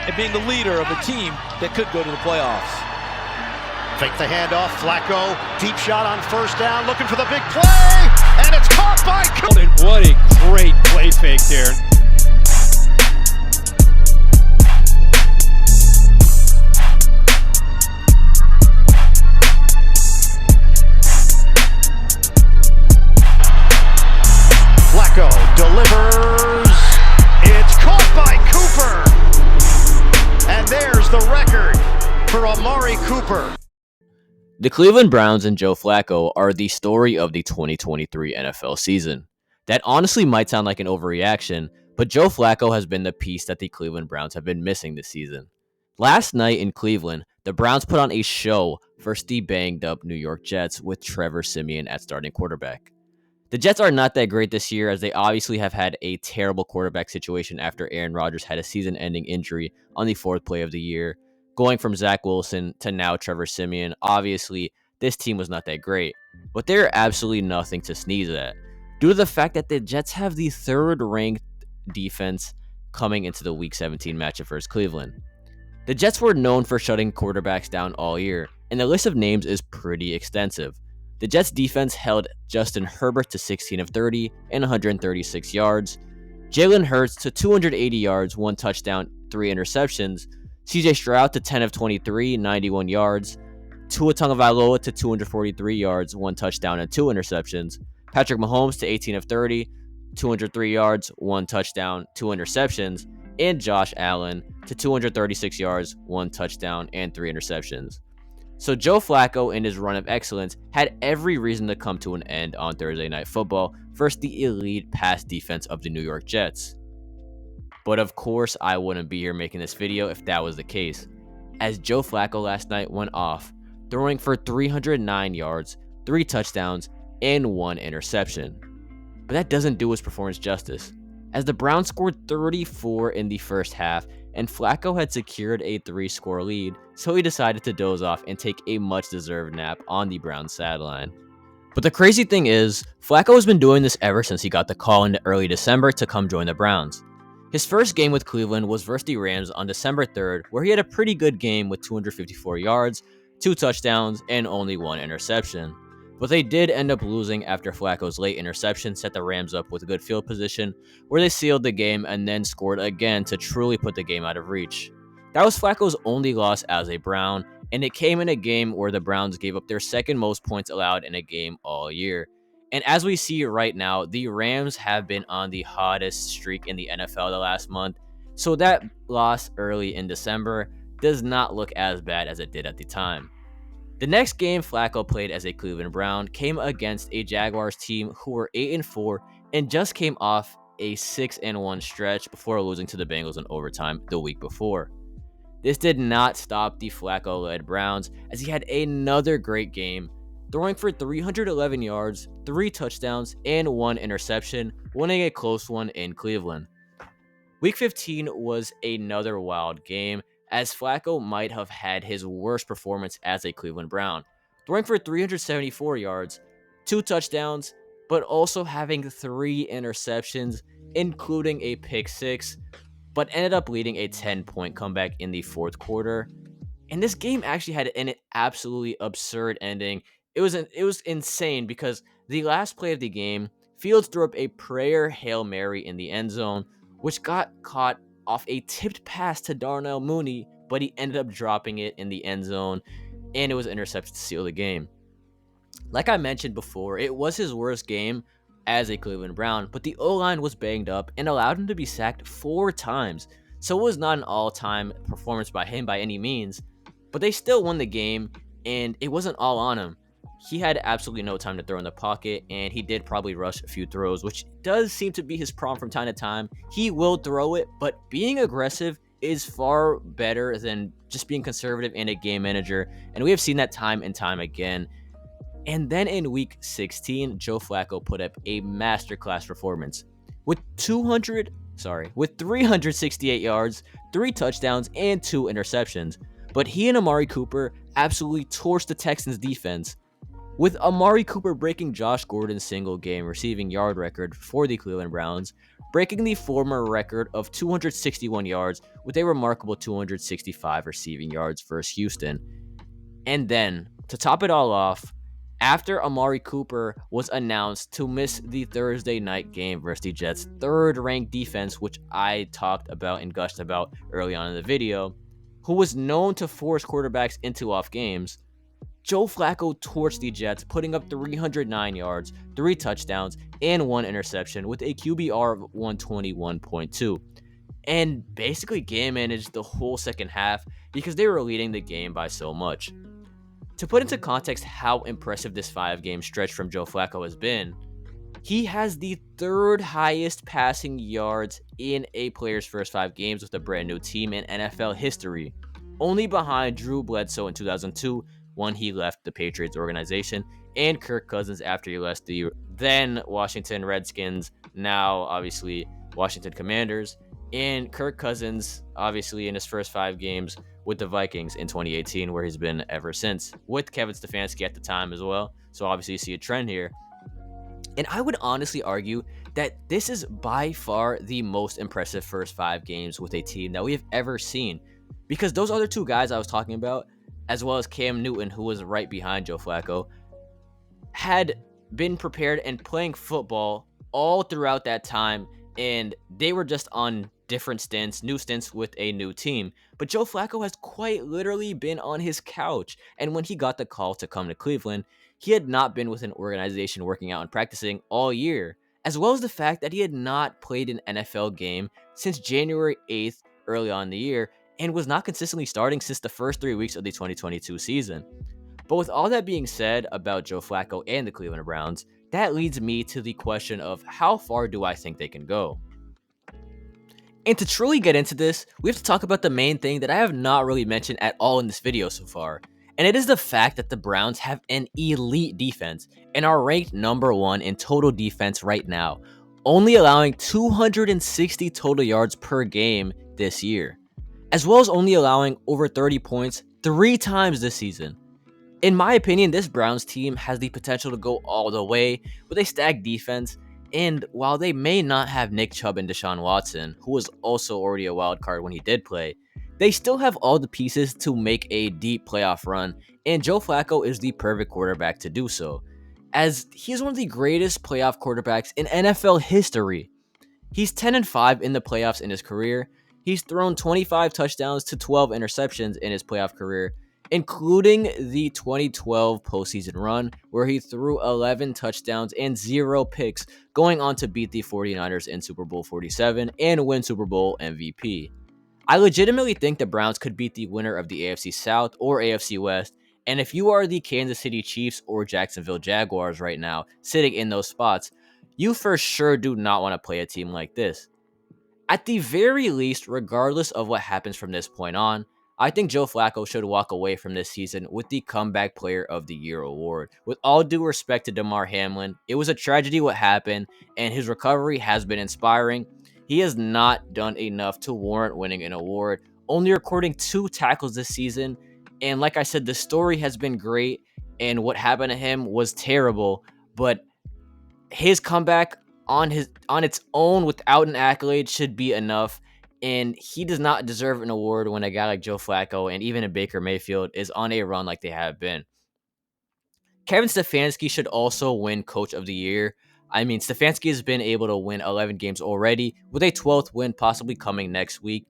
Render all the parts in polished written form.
and being the leader of a team that could go to the playoffs. Fake the handoff, Flacco, deep shot on first down, looking for the big play, and it's caught by Cooper. What a great play fake there. Flacco delivers, it's caught by Cooper, and there's the record for Amari Cooper. The Cleveland Browns and Joe Flacco are the story of the 2023 NFL season. That honestly might sound like an overreaction, but Joe Flacco has been the piece that the Cleveland Browns have been missing this season. Last night in Cleveland, the Browns put on a show versus the banged-up New York Jets with Trevor Siemian at starting quarterback. The Jets are not that great this year, as they obviously have had a terrible quarterback situation after Aaron Rodgers had a season-ending injury on the fourth play of the year. Going from Zach Wilson to now Trevor Siemian, obviously, this team was not that great. But they're absolutely nothing to sneeze at, due to the fact that the Jets have the third-ranked defense coming into the Week 17 matchup versus Cleveland. The Jets were known for shutting quarterbacks down all year, and the list of names is pretty extensive. The Jets defense held Justin Herbert to 16 of 30 and 136 yards, Jalen Hurts to 280 yards, 1 touchdown, 3 interceptions, CJ Stroud to 10 of 23, 91 yards, Tua Tagovailoa to 243 yards, 1 touchdown, and 2 interceptions, Patrick Mahomes to 18 of 30, 203 yards, 1 touchdown, 2 interceptions, and Josh Allen to 236 yards, 1 touchdown, and 3 interceptions. So Joe Flacco, in his run of excellence, had every reason to come to an end on Thursday Night Football versus the elite pass defense of the New York Jets. But of course, I wouldn't be here making this video if that was the case, as Joe Flacco last night went off, throwing for 309 yards, 3 touchdowns, and 1 interception. But that doesn't do his performance justice, as the Browns scored 34 in the first half, and Flacco had secured a 3-score lead, so he decided to doze off and take a much-deserved nap on the Browns sideline. But the crazy thing is, Flacco has been doing this ever since he got the call in early December to come join the Browns. His first game with Cleveland was versus the Rams on December 3rd, where he had a pretty good game with 254 yards, 2 touchdowns, and only 1 interception. But they did end up losing after Flacco's late interception set the Rams up with good field position, where they sealed the game and then scored again to truly put the game out of reach. That was Flacco's only loss as a Brown, and it came in a game where the Browns gave up their second most points allowed in a game all year. And as we see right now, the Rams have been on the hottest streak in the NFL the last month, so that loss early in December does not look as bad as it did at the time. The next game Flacco played as a Cleveland Brown came against a Jaguars team who were 8-4 and just came off a 6-1 stretch before losing to the Bengals in overtime the week before. This did not stop the Flacco-led Browns, as he had another great game, throwing for 311 yards, 3 touchdowns, and 1 interception, winning a close one in Cleveland. Week 15 was another wild game, as Flacco might have had his worst performance as a Cleveland Brown, throwing for 374 yards, 2 touchdowns, but also having 3 interceptions, including a pick 6, but ended up leading a 10-point comeback in the fourth quarter. And this game actually had an absolutely absurd ending. It was insane, because the last play of the game, Fields threw up a prayer Hail Mary in the end zone, which got caught off a tipped pass to Darnell Mooney, but he ended up dropping it in the end zone, and it was intercepted to seal the game. Like I mentioned before, it was his worst game as a Cleveland Brown, but the O-line was banged up and allowed him to be sacked 4 times, so it was not an all-time performance by him by any means, but they still won the game, and it wasn't all on him. He had absolutely no time to throw in the pocket, and he did probably rush a few throws, which does seem to be his problem from time to time. He will throw it, but being aggressive is far better than just being conservative and a game manager, and we have seen that time and time again. And then in week 16, Joe Flacco put up a masterclass performance with 368 yards, 3 touchdowns, and 2 interceptions. But he and Amari Cooper absolutely torched the Texans defense. with Amari Cooper breaking Josh Gordon's single-game receiving yard record for the Cleveland Browns, breaking the former record of 261 yards with a remarkable 265 receiving yards versus Houston. And then, to top it all off, after Amari Cooper was announced to miss the Thursday night game versus the Jets' third-ranked defense, which I talked about and gushed about early on in the video, who was known to force quarterbacks into off games, Joe Flacco torched the Jets, putting up 309 yards, 3 touchdowns, and 1 interception with a QBR of 121.2. And basically game managed the whole second half because they were leading the game by so much. To put into context how impressive this 5-game stretch from Joe Flacco has been, he has the 3rd highest passing yards in a player's first 5 games with a brand new team in NFL history, only behind Drew Bledsoe in 2002 when he left the Patriots organization, and Kirk Cousins after he left the then Washington Redskins, now obviously Washington Commanders, and Kirk Cousins obviously in his first 5 games with the Vikings in 2018, where he's been ever since, with Kevin Stefanski at the time as well. So obviously you see a trend here. And I would honestly argue that this is by far the most impressive first 5 games with a team that we have ever seen. Because those other 2 guys I was talking about, as well as Cam Newton, who was right behind Joe Flacco, had been prepared and playing football all throughout that time, and they were just on different stints, new stints with a new team. But Joe Flacco has quite literally been on his couch, and when he got the call to come to Cleveland, he had not been with an organization working out and practicing all year, as well as the fact that he had not played an NFL game since January 8th early on in the year, and was not consistently starting since the first 3 weeks of the 2022 season. But with all that being said about Joe Flacco and the Cleveland Browns, that leads me to the question of how far do I think they can go? And to truly get into this, we have to talk about the main thing that I have not really mentioned at all in this video so far, and it is the fact that the Browns have an elite defense and are ranked number 1 in total defense right now, only allowing 260 total yards per game this year, as well as only allowing over 30 points 3 times this season. In my opinion, this Browns team has the potential to go all the way with a stacked defense, and while they may not have Nick Chubb and Deshaun Watson, who was also already a wild card when he did play, they still have all the pieces to make a deep playoff run, and Joe Flacco is the perfect quarterback to do so, as he is one of the greatest playoff quarterbacks in NFL history. He's 10-5 in the playoffs in his career. He's thrown 25 touchdowns to 12 interceptions in his playoff career, including the 2012 postseason run, where he threw 11 touchdowns and 0 picks, going on to beat the 49ers in Super Bowl 47 and win Super Bowl MVP. I legitimately think the Browns could beat the winner of the AFC South or AFC West, and if you are the Kansas City Chiefs or Jacksonville Jaguars right now, sitting in those spots, you for sure do not want to play a team like this. At the very least, regardless of what happens from this point on, I think Joe Flacco should walk away from this season with the Comeback Player of the Year award. With all due respect to Damar Hamlin, it was a tragedy what happened, and his recovery has been inspiring. He has not done enough to warrant winning an award, only recording 2 tackles this season, and like I said, the story has been great, and what happened to him was terrible, but his comeback on its own without an accolade should be enough, and he does not deserve an award when a guy like Joe Flacco and even a Baker Mayfield is on a run like they have been. Kevin Stefanski should also win Coach of the Year. I mean, Stefanski has been able to win 11 games already, with a 12th win possibly coming next week,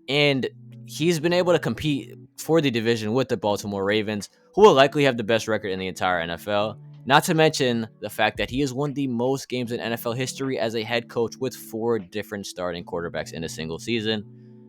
and he's been able to compete for the division with the Baltimore Ravens, who will likely have the best record in the entire NFL. Not to mention the fact that he has won the most games in NFL history as a head coach with 4 different starting quarterbacks in a single season,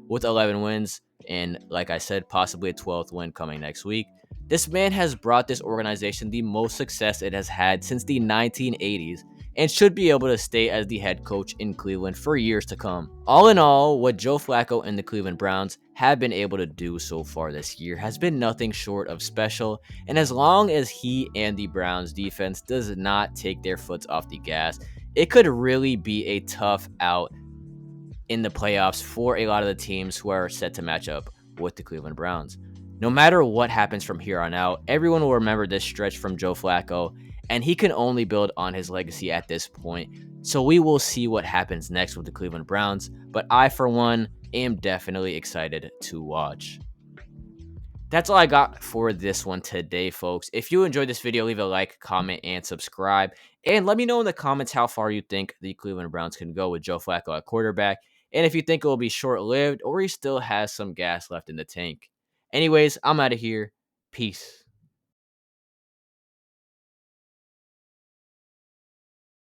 with 11 wins, and like I said, possibly a 12th win coming next week. This man has brought this organization the most success it has had since the 1980s, and should be able to stay as the head coach in Cleveland for years to come. All in all, what Joe Flacco and the Cleveland Browns have been able to do so far this year has been nothing short of special, and as long as he and the Browns defense does not take their foot off the gas, it could really be a tough out in the playoffs for a lot of the teams who are set to match up with the Cleveland Browns. No matter what happens from here on out, everyone will remember this stretch from Joe Flacco, and he can only build on his legacy at this point. So we will see what happens next with the Cleveland Browns, but I, for one, am definitely excited to watch. That's all I got for this one today, folks. If you enjoyed this video, leave a like, comment, and subscribe. And let me know in the comments how far you think the Cleveland Browns can go with Joe Flacco at quarterback, and if you think it will be short-lived or he still has some gas left in the tank. Anyways, I'm out of here. Peace.